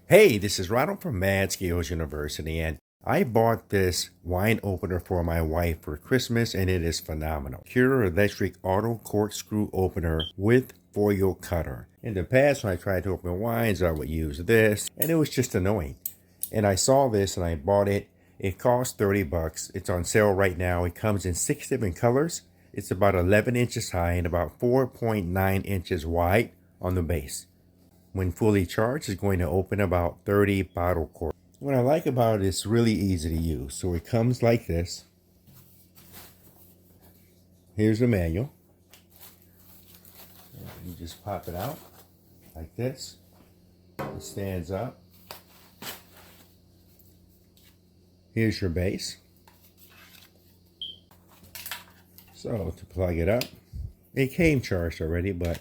Hey, this is Ronald from Mad Skills University, and I bought this wine opener for my wife for Christmas, and it is phenomenal. Secura electric auto corkscrew opener with foil cutter. In the past, when I tried to open wines, I would use this, and it was just annoying. And I saw this and I bought it. It cost 30 bucks. It's on sale right now. It comes in 6 different colors. It's about 11 inches high and about 4.9 inches wide on the base. When fully charged, it's going to open about 30 bottle corks. What I like about it is really easy to use. So it comes like this. Here's the manual. You just pop it out like this. It stands up. Here's your base. So to plug it up, it came charged already, but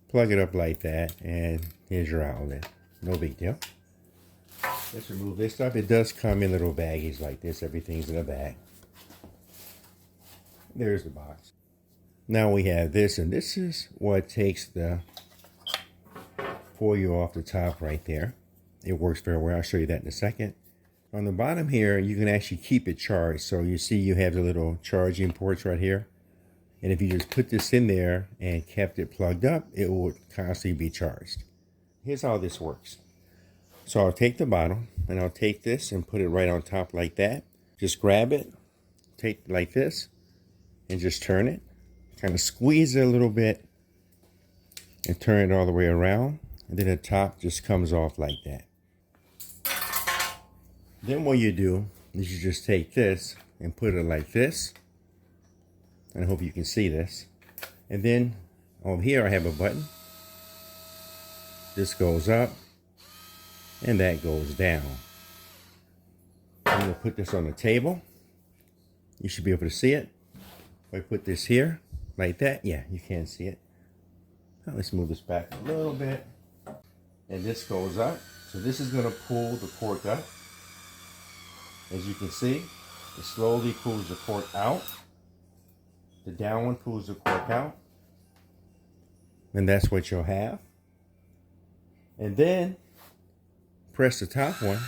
plug it up like that, and here's your outlet. No big deal. Let's remove this stuff. It does come in little baggies like this. Everything's in a bag. There's the box. Now we have this, and this is what takes the foil off the top right there. It works very well. I'll show you that in a second. On the bottom here, you can actually keep it charged. So you see you have the little charging ports right here. And if you just put this in there and kept it plugged up, it will constantly be charged. Here's how this works. So I'll take the bottle and I'll take this and put it right on top like that. Just grab it, take it like this, and just turn it. Kind of squeeze it a little bit and turn it all the way around. And then the top just comes off like that. Then what you do is you just take this and put it like this. And I hope you can see this. And then over here I have a button. This goes up and that goes down. I'm going to put this on the table. You should be able to see it. If I put this here like that, yeah, you can see it. Now let's move this back a little bit. And this goes up. So this is going to pull the cork up. As you can see, it slowly pulls the cork out. The down one pulls the cork out. And that's what you'll have. And then press the top one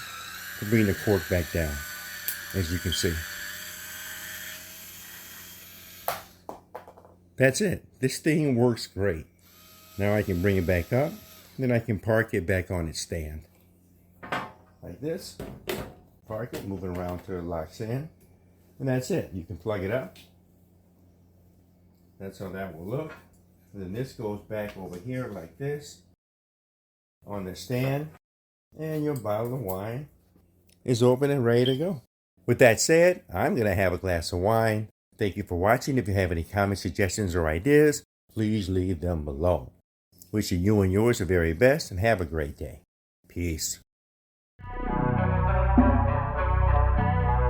to bring the cork back down, as you can see. That's it. This thing works great. Now I can bring it back up. Then I can park it back on its stand. Like this. Park it, move it around till it locks in. And that's it. You can plug it up. That's how that will look. And then this goes back over here like this on the stand. And your bottle of wine is open and ready to go. With that said, I'm going to have a glass of wine. Thank you for watching. If you have any comments, suggestions, or ideas, please leave them below. Wishing you and yours the very best and have a great day. Peace.